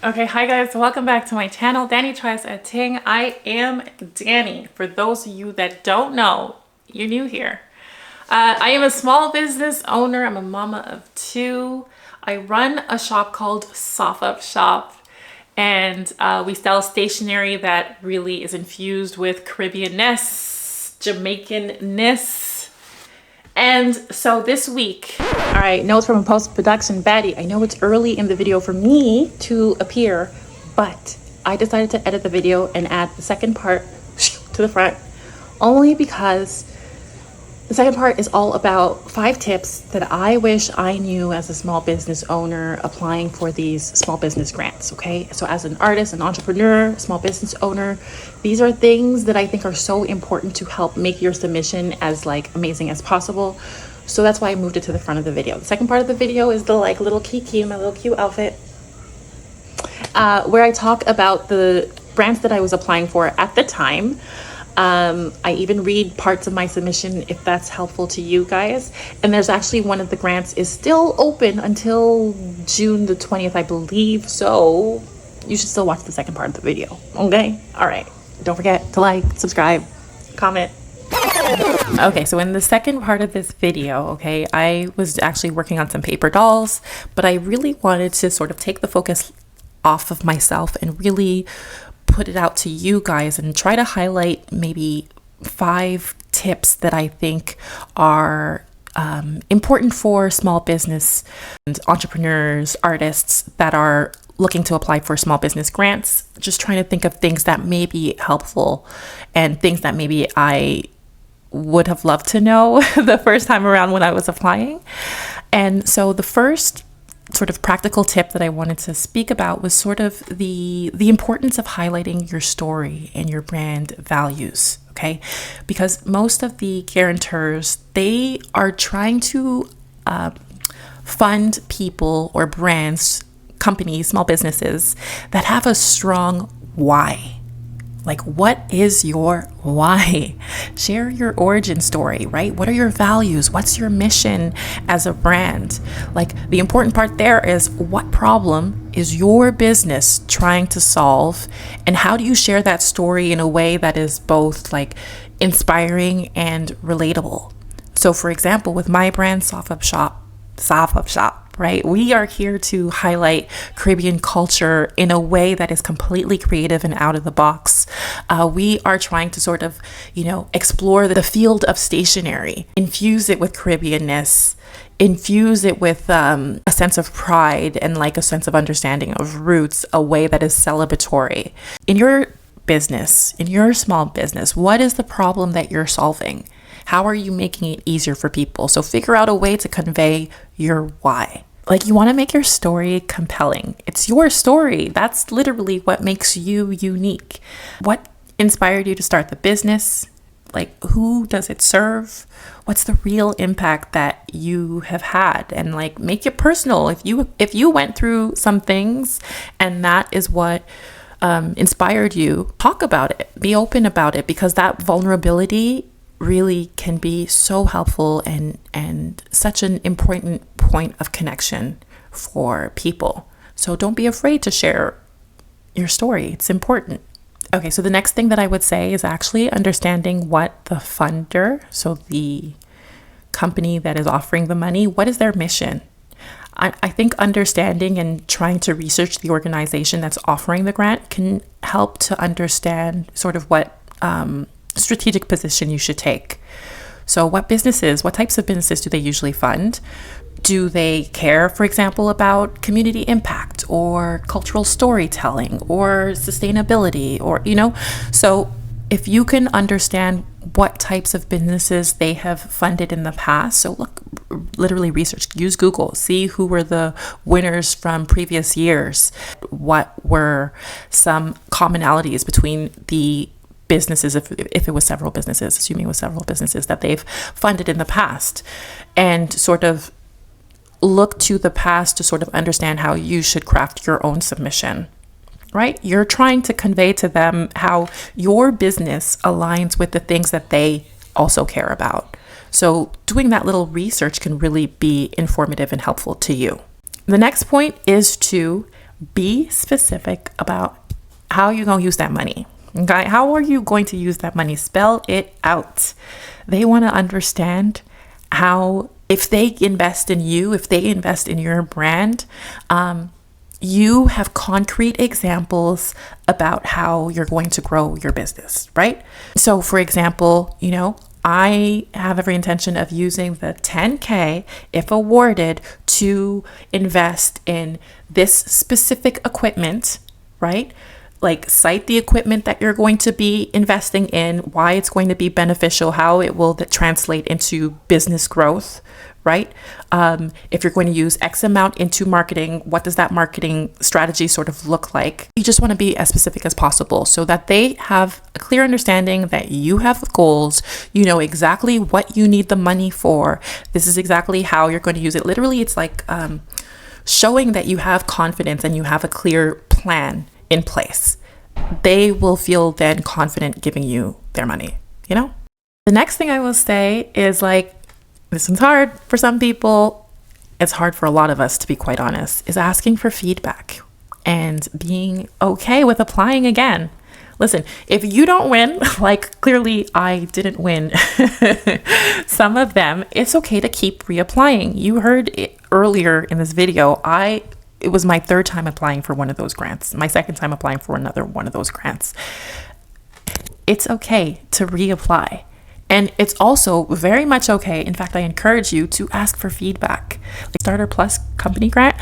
Okay, hi guys, welcome back to my channel, Dani Tries a Ting. I am Dani. For those of you that don't know, you're new here. I am a small business owner. I'm a mama of two. I run a shop called Soft Up Shop, and we sell stationery that really is infused with Caribbean-ness, Jamaican-ness. And so this week, all right, notes from a post-production baddie. I know it's early in the video for me to appear, but I decided to edit the video and add the second part to the front only because the second part is all about 5 tips that I wish I knew as a small business owner applying for these small business grants, okay? So as an artist, an entrepreneur, small business owner, these are things that I think are so important to help make your submission as amazing as possible. So that's why I moved it to the front of the video. The second part of the video is the little kiki, my little cute outfit, where I talk about the grants that I was applying for at the time. I even read parts of my submission if that's helpful to you guys. And there's actually one of the grants is still open until June the 20th, I believe. So you should still watch the second part of the video. Okay? All right. Don't forget to like, subscribe, comment. Okay, so in the second part of this video, okay, I was actually working on some paper dolls, but I really wanted to sort of take the focus off of myself and really put it out to you guys and try to highlight maybe 5 tips that I think are important for small business and entrepreneurs, artists that are looking to apply for small business grants. Just trying to think of things that may be helpful and things that maybe I would have loved to know the first time around when I was applying. And so the first sort of practical tip that I wanted to speak about was sort of the importance of highlighting your story and your brand values, okay? Because most of the guarantors, they are trying to fund people or brands, companies, small businesses that have a strong why. Like, what is your why? Share your origin story, right? What are your values? What's your mission as a brand? Like, the important part there is what problem is your business trying to solve? And how do you share that story in a way that is both inspiring and relatable? So for example, with my brand, Soft Up Shop, right? We are here to highlight Caribbean culture in a way that is completely creative and out of the box. We are trying to sort of, explore the field of stationery, infuse it with Caribbean-ness, infuse it with a sense of pride and a sense of understanding of roots, a way that is celebratory. In your business, in your small business, what is the problem that you're solving? How are you making it easier for people? So figure out a way to convey your why. You want to make your story compelling. It's your story. That's literally what makes you unique. What inspired you to start the business? Who does it serve? What's the real impact that you have had? And make it personal. If you went through some things and that is what inspired you, talk about it. Be open about it, because that vulnerability really can be so helpful and such an important point of connection for people. So don't be afraid to share your story. It's important. Okay, so the next thing that I would say is actually understanding what the funder, so the company that is offering the money, what is their mission? I think understanding and trying to research the organization that's offering the grant can help to understand sort of what strategic position you should take. So what types of businesses do they usually fund? Do they care, for example, about community impact or cultural storytelling or sustainability So if you can understand what types of businesses they have funded in the past, so look, literally research, use Google, see who were the winners from previous years. What were some commonalities between the businesses, if it was several businesses, assuming it was several businesses that they've funded in the past, and sort of look to the past to sort of understand how you should craft your own submission, right? You're trying to convey to them how your business aligns with the things that they also care about. So doing that little research can really be informative and helpful to you. The next point is to Be specific about how you're going to use that money. Okay? How are you going to use that money? Spell it out. They want to understand how, if they invest in you, if they invest in your brand, you have concrete examples about how you're going to grow your business, right? So for example, I have every intention of using the 10K, if awarded, to invest in this specific equipment, right? Like, cite the equipment that you're going to be investing in, why it's going to be beneficial, how it will translate into business growth, right? If you're going to use X amount into marketing, what does that marketing strategy sort of look like? You just want to be as specific as possible so that they have a clear understanding that you have goals, you know exactly what you need the money for. This is exactly how you're going to use it. Literally, it's like showing that you have confidence and you have a clear plan in place. They will feel then confident giving you their money, The next thing I will say is, like, this one's hard for some people. It's hard for a lot of us, to be quite honest, is asking for feedback and being okay with applying again. Listen, if you don't win, like clearly I didn't win some of them, it's okay to keep reapplying. You heard it earlier in this video. It was my third time applying for one of those grants, my second time applying for another one of those grants. It's okay to reapply. And it's also very much okay. In fact, I encourage you to ask for feedback. Like Starter Plus company grant,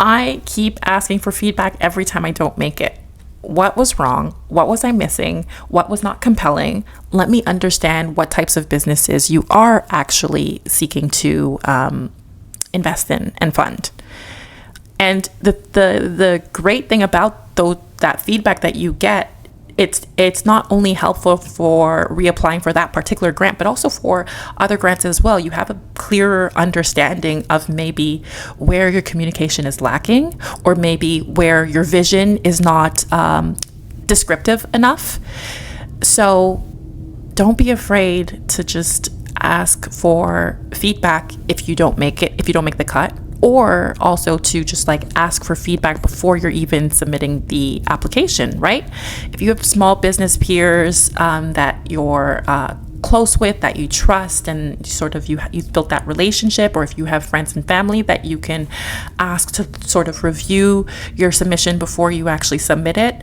I keep asking for feedback every time I don't make it. What was wrong? What was I missing? What was not compelling? Let me understand what types of businesses you are actually seeking to invest in and fund. And the great thing about that feedback that you get, it's not only helpful for reapplying for that particular grant, but also for other grants as well. You have a clearer understanding of maybe where your communication is lacking, or maybe where your vision is not descriptive enough. So don't be afraid to just ask for feedback if you don't make the cut. Or also to just like ask for feedback before you're even submitting the application, right? If you have small business peers that you're close with, that you trust, and sort of you've built that relationship, or if you have friends and family that you can ask to sort of review your submission before you actually submit it,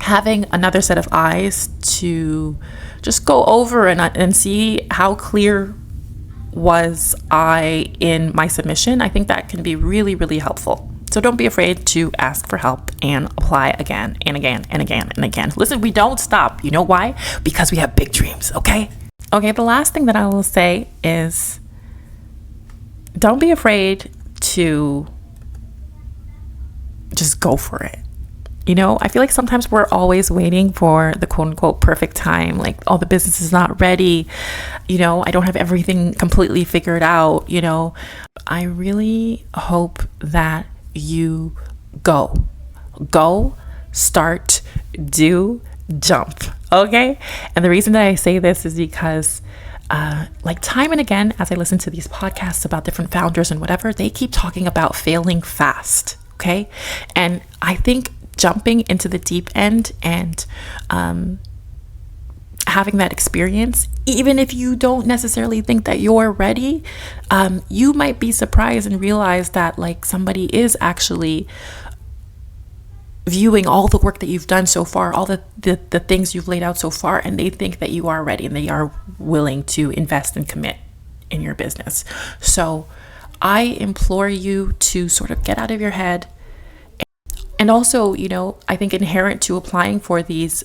having another set of eyes to just go over and see how clear was I in my submission, I think that can be really, really helpful. So don't be afraid to ask for help and apply again and again and again and again. Listen, we don't stop. You know why? Because we have big dreams, okay? Okay, the last thing that I will say is don't be afraid to just go for it. I feel like sometimes we're always waiting for the quote unquote perfect time. Like, oh, the business is not ready. I don't have everything completely figured out. I really hope that you go, start, do, jump. Okay. And the reason that I say this is because like time and again, as I listen to these podcasts about different founders and whatever, they keep talking about failing fast. Okay. And I think jumping into the deep end and having that experience, even if you don't necessarily think that you're ready, you might be surprised and realize that like somebody is actually viewing all the work that you've done so far, all the things you've laid out so far, and they think that you are ready and they are willing to invest and commit in your business. So I implore you to sort of get out of your head. And also, I think inherent to applying for these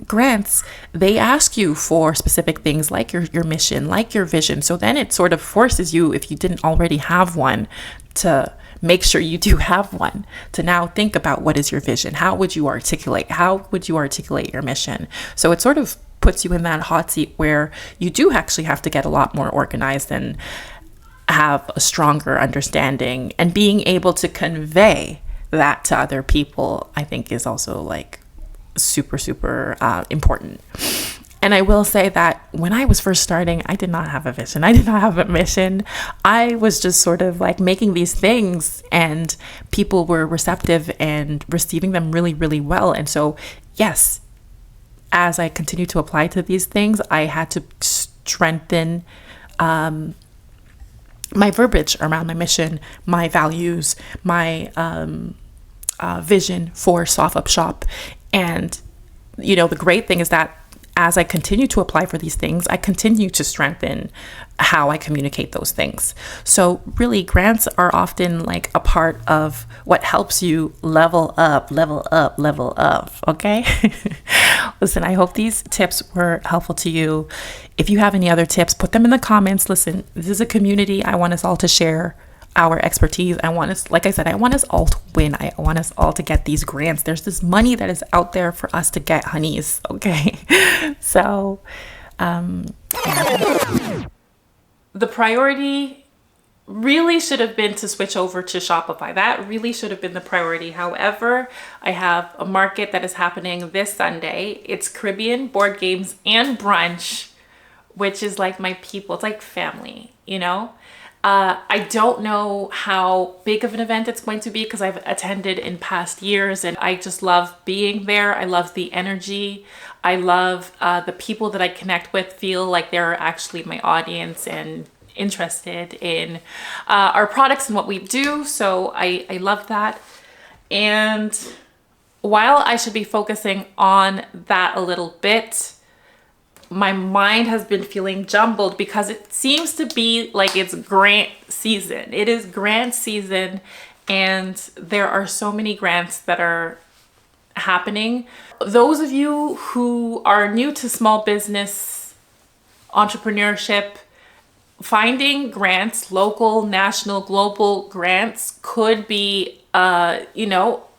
grants, they ask you for specific things like your mission, like your vision. So then it sort of forces you, if you didn't already have one, to make sure you do have one, to now think about what is your vision? How would you articulate your mission? So it sort of puts you in that hot seat where you do actually have to get a lot more organized and have a stronger understanding, and being able to convey that to other people, I think is also like super, super important. And I will say that when I was first starting, I did not have a vision. I did not have a mission. I was just sort of like making these things, and people were receptive and receiving them really, really well. And so, yes, as I continued to apply to these things, I had to strengthen my verbiage around my mission, my values, my vision for Soft Up Shop. And, the great thing is that as I continue to apply for these things, I continue to strengthen how I communicate those things. So really, grants are often like a part of what helps you level up, okay? Listen, I hope these tips were helpful to you. If you have any other tips, put them in the comments. Listen, this is a community. I want us all to share our expertise. I want us, like I said, I want us all to win. I want us all to get these grants. There's this money that is out there for us to get, honeys. Okay. So, yeah. The priority really should have been to switch over to Shopify. That really should have been the priority. However, I have a market that is happening this Sunday. It's Caribbean board games and brunch, which is like my people. It's like family, I don't know how big of an event it's going to be because I've attended in past years, and I just love being there. I love the energy. I love the people that I connect with, feel like they're actually my audience and interested in our products and what we do. So I love that. And while I should be focusing on that a little bit, my mind has been feeling jumbled because it seems to be like it's grant season. It is grant season, and there are so many grants that are happening. Those of you who are new to small business entrepreneurship, finding grants, local, national, global grants could be, a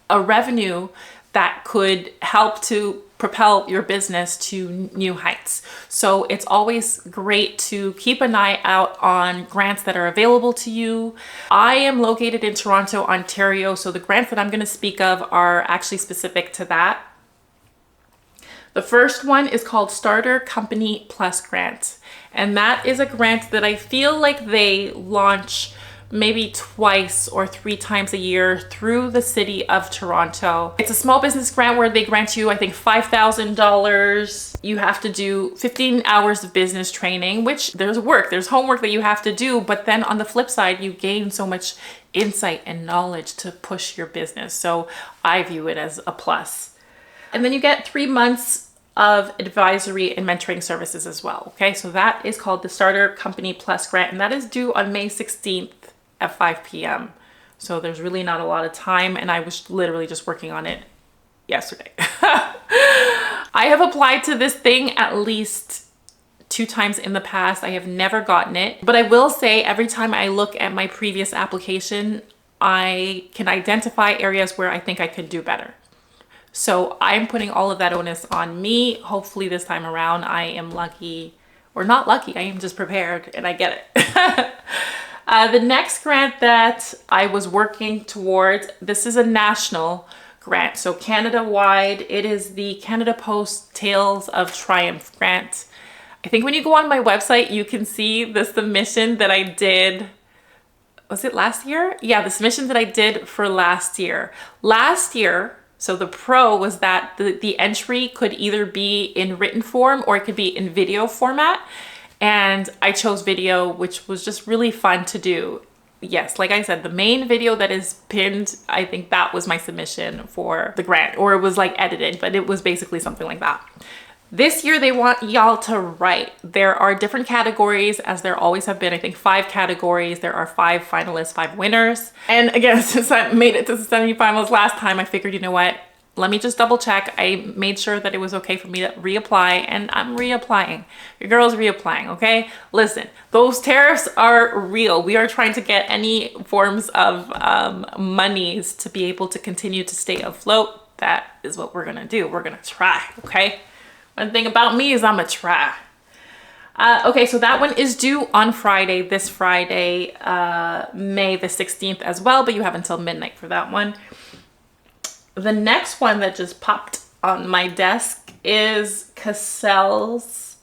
revenue that could help to propel your business to new heights. So it's always great to keep an eye out on grants that are available to you. I am located in Toronto, Ontario, so the grants that I'm going to speak of are actually specific to that. The first one is called Starter Company Plus Grant, and that is a grant that I feel like they launch maybe twice or 3 times a year through the city of Toronto. It's a small business grant where they grant you, I think, $5,000. You have to do 15 hours of business training, which there's homework that you have to do. But then on the flip side, you gain so much insight and knowledge to push your business. So I view it as a plus. And then you get 3 months of advisory and mentoring services as well. Okay, so that is called the Starter Company Plus Grant, and that is due on May 16th at 5 p.m. So there's really not a lot of time, and I was literally just working on it yesterday. I have applied to this thing at least 2 times in the past. I have never gotten it, but I will say every time I look at my previous application, I can identify areas where I think I could do better. So I'm putting all of that onus on me. Hopefully this time around I am lucky, or not lucky, I am just prepared and I get it. The next grant that I was working towards, this is a national grant. So Canada-wide, it is the Canada Post Tales of Triumph grant. I think when you go on my website, you can see the submission that I did. Was it last year? Yeah, the submission that I did for last year. Last year, so the pro was that the entry could either be in written form or it could be in video format. And I chose video, which was just really fun to do. Yes, like I said, the main video that is pinned, I think that was my submission for the grant, or it was like edited, but it was basically something like that. This year, they want y'all to write. There are different categories, as there always have been. I think 5 categories. There are 5 finalists, 5 winners. And again, since I made it to the semifinals last time, I figured, you know what? Let me just double check. I made sure that it was okay for me to reapply, and I'm reapplying. Your girl's reapplying, okay? Listen, those tariffs are real. We are trying to get any forms of monies to be able to continue to stay afloat. That is what we're gonna do. We're gonna try, okay? One thing about me is I'm a try. Okay, so that one is due on Friday, this Friday, May the 16th as well, but you have until midnight for that one. The next one that just popped on my desk is Cassell's,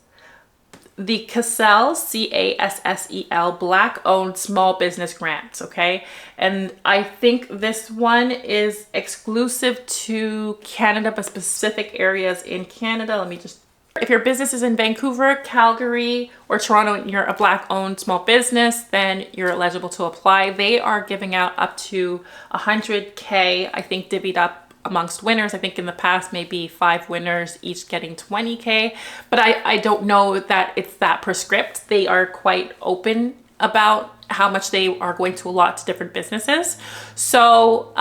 the Cassell, Cassel, Black-owned small business grants, okay? And I think this one is exclusive to Canada, but specific areas in Canada. Let me just, if your business is in Vancouver, Calgary, or Toronto, and you're a Black-owned small business, then you're eligible to apply. They are giving out up to 100K, I think, divvied up amongst winners. I think in the past, maybe 5 winners, each getting 20K, but I don't know that it's that prescript. They are quite open about how much they are going to allot to different businesses. So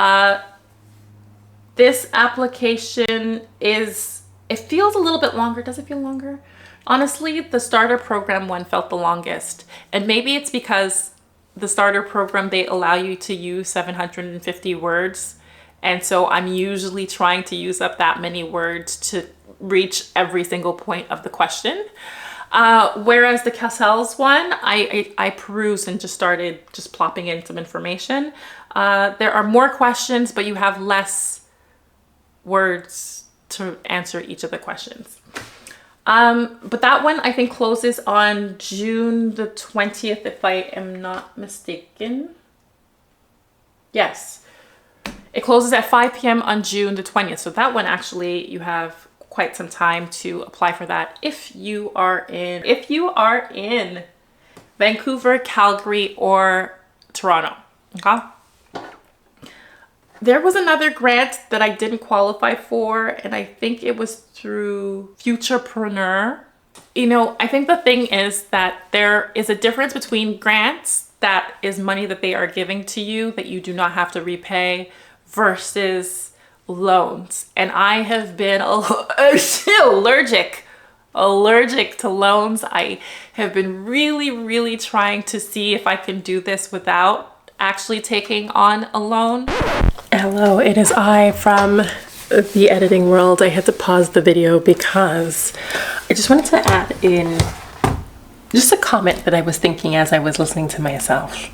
this application is, it feels a little bit longer. Does it feel longer? Honestly, the starter program one felt the longest, and maybe it's because the starter program, they allow you to use 750 words. And so I'm usually trying to use up that many words to reach every single point of the question. Whereas the Cassell's one, I perused and just started just plopping in some information. There are more questions, but you have less words to answer each of the questions. But that one I think closes on June the 20th, if I am not mistaken. Yes. It closes at 5 p.m. on June the 20th. So that one, actually, you have quite some time to apply for that if you are in Vancouver, Calgary, or Toronto. Okay. There was another grant that I didn't qualify for, and I think it was through Futurepreneur. You know, I think the thing is that there is a difference between grants, that is money that they are giving to you that you do not have to repay, versus loans. And I have been allergic to loans. I have been really trying to see if I can do this without actually taking on a loan. Hello, it is I from the editing world. I had to pause the video because I just wanted to add in just a comment that I was thinking as I was listening to myself.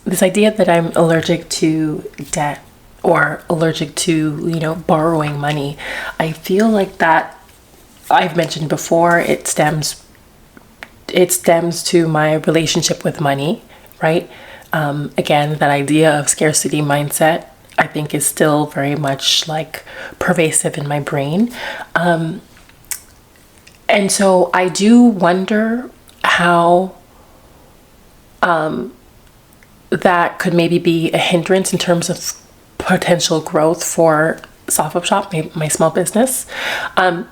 This idea that I'm allergic to debt or allergic to, you know, borrowing money. I feel like that, I've mentioned before, it stems to my relationship with money, right? Again, that idea of scarcity mindset, I think, is still very much like pervasive in my brain. And so I do wonder how that could maybe be a hindrance in terms of potential growth for Soft Up Shop, my small business. And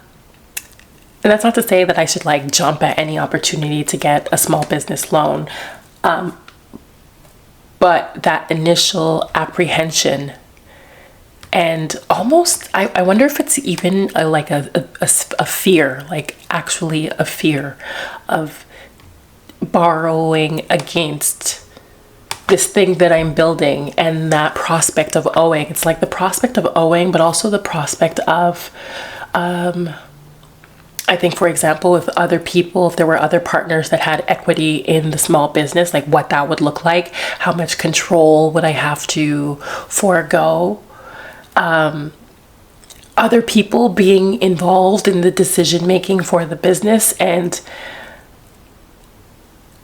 that's not to say that I should like jump at any opportunity to get a small business loan. But that initial apprehension and almost, I wonder if it's even a fear, like actually a fear of borrowing against this thing that I'm building, and that prospect of owing. It's like the prospect of owing, but also the prospect of, I think, for example, with other people, if there were other partners that had equity in the small business, like what that would look like, how much control would I have to forego, other people being involved in the decision making for the business. And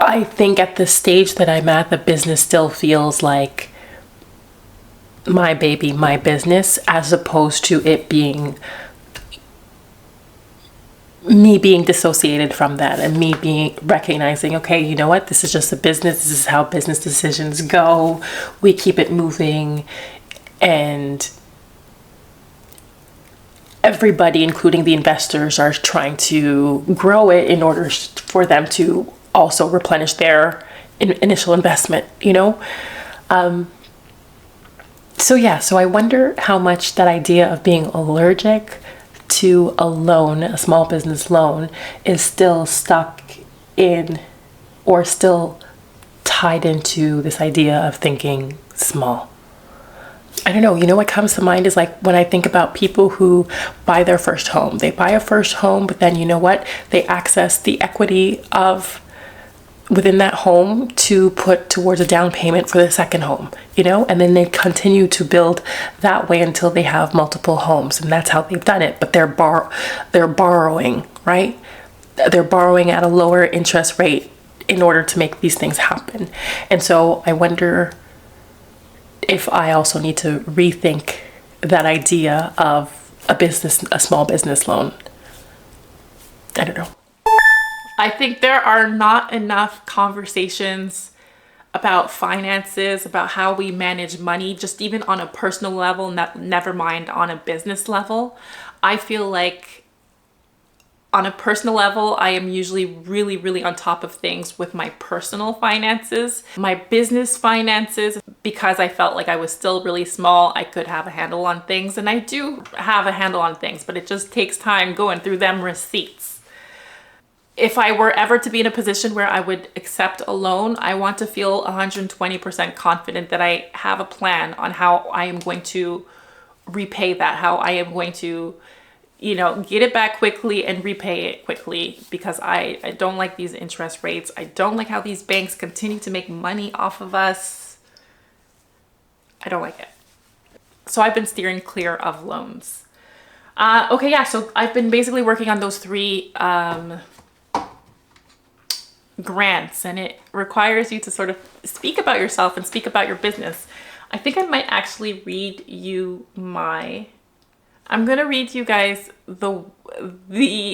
I think at the stage that I'm at, the business still feels like my baby, my business, as opposed to it being me being dissociated from that, and me recognizing, okay, you know what, this is just a business. This is how business decisions go. We keep it moving, and everybody, including the investors, are trying to grow it in order for them to also replenish their initial investment, you know? So I wonder how much that idea of being allergic to a loan, a small business loan, is still stuck in, or still tied into, this idea of thinking small. I don't know, you know what comes to mind is like when I think about people who buy their first home. They buy a first home, but then you know what? They access the equity of within that home to put towards a down payment for the second home, and then they continue to build that way until they have multiple homes, and that's how they've done it. But they're borrowing, right? They're borrowing at a lower interest rate in order to make these things happen. And so I wonder if I also need to rethink that idea of a small business loan. I don't know. I think there are not enough conversations about finances, about how we manage money, just even on a personal level, never mind on a business level. I feel like on a personal level, I am usually really, really on top of things with my personal finances. My business finances, because I felt like I was still really small, I could have a handle on things, and I do have a handle on things, but it just takes time going through them receipts. If I were ever to be in a position where I would accept a loan, I want to feel 120% confident that I have a plan on how I am going to repay that, how I am going to, get it back quickly and repay it quickly, because I don't like these interest rates. I don't like how these banks continue to make money off of us. I don't like it. So I've been steering clear of loans. Okay, yeah, so I've been basically working on those 3 grants, and it requires you to sort of speak about yourself and speak about your business. I think I might actually read you I'm gonna read you guys the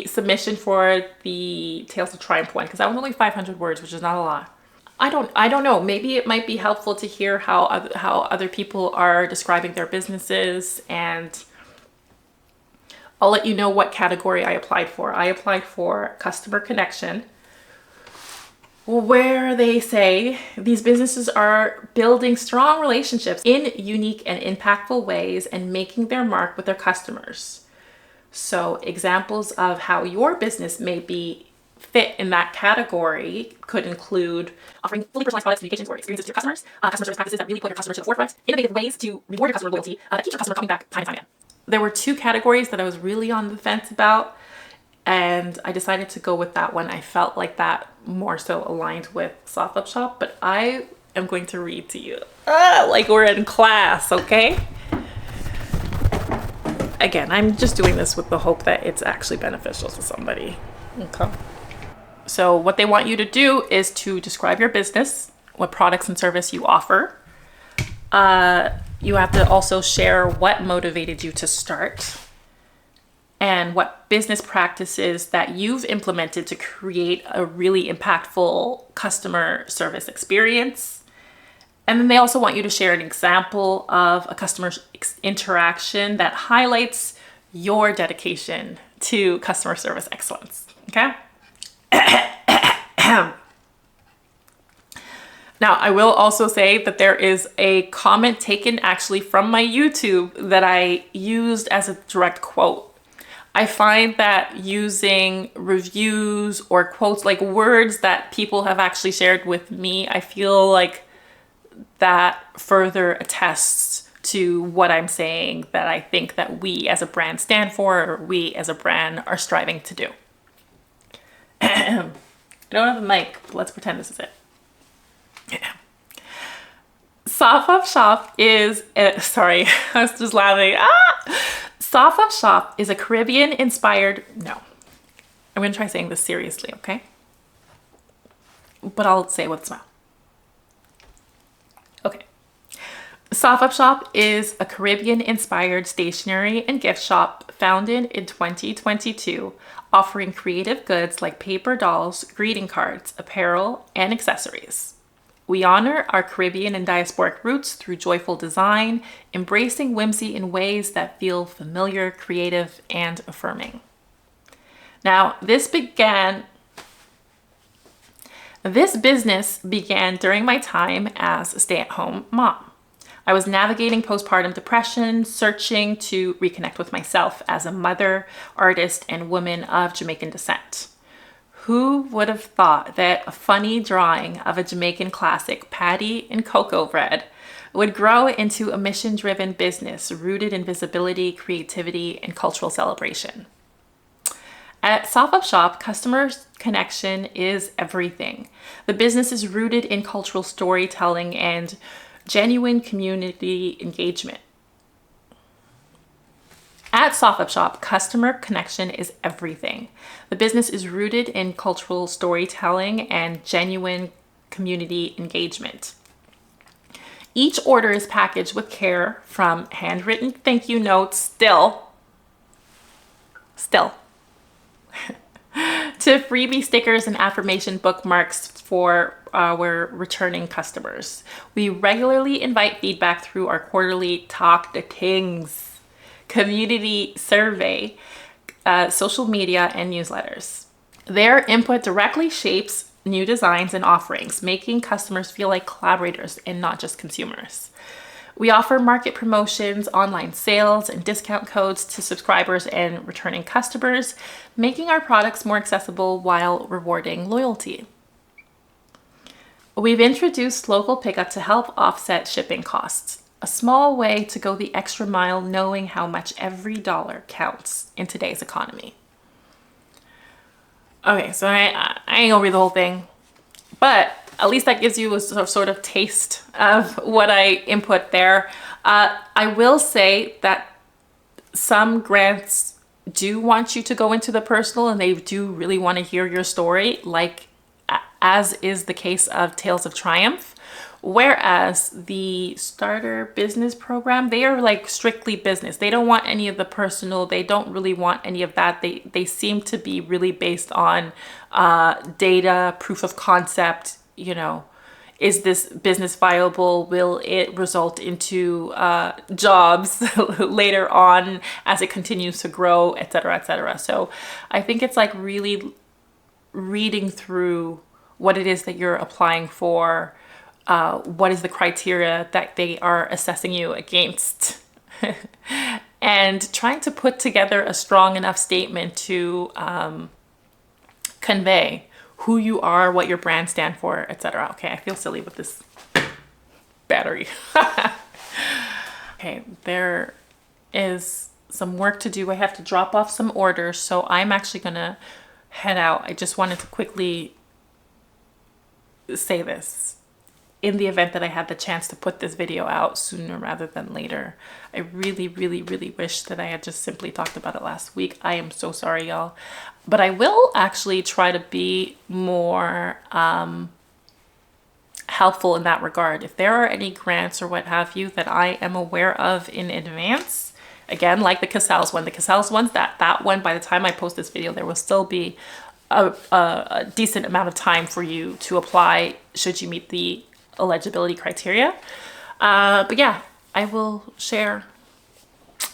submission for the Tales of Triumph one, because that was only 500 words, which is not a lot. I don't know, maybe it might be helpful to hear how other people are describing their businesses, and I'll let you know what category I applied for. I applied for customer connection, where they say these businesses are building strong relationships in unique and impactful ways and making their mark with their customers. So examples of how your business may be fit in that category could include offering fully personalized products, communications, or experiences to your customers, customer service practices that really put your customer to the forefront, innovative ways to reward your customer loyalty, that keep your customer coming back time and time again. There were 2 categories that I was really on the fence about, and I decided to go with that one. I felt like that more so aligned with Soft Up Shop, but I am going to read to you like we're in class, okay? Again, I'm just doing this with the hope that it's actually beneficial to somebody. Okay. So what they want you to do is to describe your business, what products and service you offer. You have to also share what motivated you to start, and what business practices that you've implemented to create a really impactful customer service experience. And then they also want you to share an example of a customer interaction that highlights your dedication to customer service excellence. Okay? Now, I will also say that there is a comment taken actually from my YouTube that I used as a direct quote. I find that using reviews or quotes, like words that people have actually shared with me, I feel like that further attests to what I'm saying, that I think that we as a brand stand for, or we as a brand are striving to do. I don't have a mic, but let's pretend this is it. Soft Up Shop is, sorry, I was just laughing. Soft Up Shop is a Caribbean inspired, no, I'm gonna try saying this seriously, okay? But I'll say it with a smile. Okay. Soft Up Shop is a Caribbean inspired stationery and gift shop founded in 2022, offering creative goods like paper dolls, greeting cards, apparel, and accessories. We honor our Caribbean and diasporic roots through joyful design, embracing whimsy in ways that feel familiar, creative, and affirming. Now, this business began during my time as a stay-at-home mom. I was navigating postpartum depression, searching to reconnect with myself as a mother, artist, and woman of Jamaican descent. Who would have thought that a funny drawing of a Jamaican classic, Patty and Cocoa Bread, would grow into a mission-driven business rooted in visibility, creativity, and cultural celebration? At Soft Up Shop, customer connection is everything. The business is rooted in cultural storytelling and genuine community engagement. At Soft Up Shop, customer connection is everything. The business is rooted in cultural storytelling and genuine community engagement. Each order is packaged with care, from handwritten thank you notes, still, to freebie stickers and affirmation bookmarks for our returning customers. We regularly invite feedback through our quarterly Talk the Kings community survey, social media, and newsletters. Their input directly shapes new designs and offerings, making customers feel like collaborators and not just consumers. We offer market promotions, online sales, and discount codes to subscribers and returning customers, making our products more accessible while rewarding loyalty. We've introduced local pickup to help offset shipping costs, a small way to go the extra mile, knowing how much every dollar counts in today's economy. Okay, so I ain't gonna read the whole thing, but at least that gives you a sort of taste of what I input there. I will say that some grants do want you to go into the personal, and they do really want to hear your story, like as is the case of Tales of Triumph. Whereas the starter business program, they are like strictly business. They don't want any of the personal. They don't really want any of that. They seem to be really based on data, proof of concept. You know, is this business viable? Will it result into jobs later on as it continues to grow, et cetera, et cetera. So I think it's like really reading through what it is that you're applying for. What is the criteria that they are assessing you against? And trying to put together a strong enough statement to convey who you are, what your brand stand for, etc. Okay, I feel silly with this battery. Okay, there is some work to do. I have to drop off some orders, so I'm actually gonna head out. I just wanted to quickly say this. In the event that I had the chance to put this video out sooner rather than later, I really, really, really wish that I had just simply talked about it last week. I am so sorry, y'all. But I will actually try to be more helpful in that regard. If there are any grants or what have you that I am aware of in advance, again, like the Casals one, that one, by the time I post this video, there will still be a decent amount of time for you to apply should you meet the eligibility criteria. But yeah, I will share,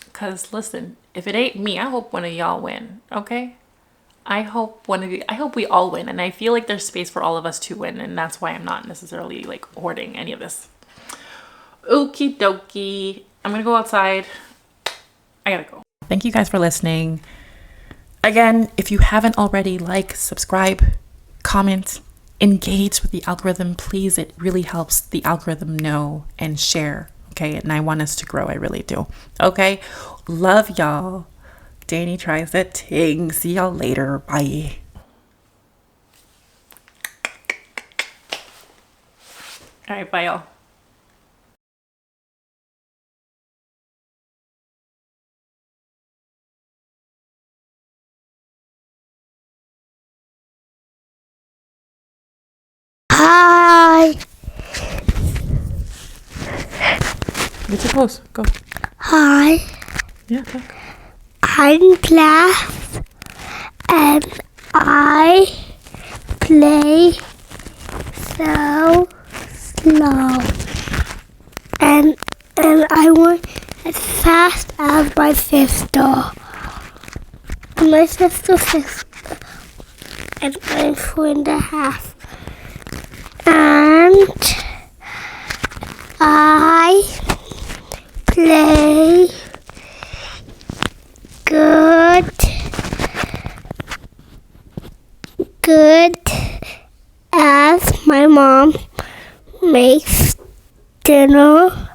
because listen, if it ain't me, I hope one of y'all win. Okay, I hope we all win, and I feel like there's space for all of us to win, and that's why I'm not necessarily like hoarding any of this. Okie dokie, I'm gonna go outside. I gotta go. Thank you guys for listening. Again, if you haven't already, like, subscribe, comment, engage with the algorithm, please. It really helps the algorithm know and share. Okay, and I want us to grow. I really do. Okay, love y'all. Dani tries that ting. See y'all later. Bye. All right, bye y'all. Hi. Get your pose. Go. Hi. Yeah, talk. I'm Glass, and I play so slow, and I went as fast as my sister. My sister's 6, and I'm 4.5. And I play good as my mom makes dinner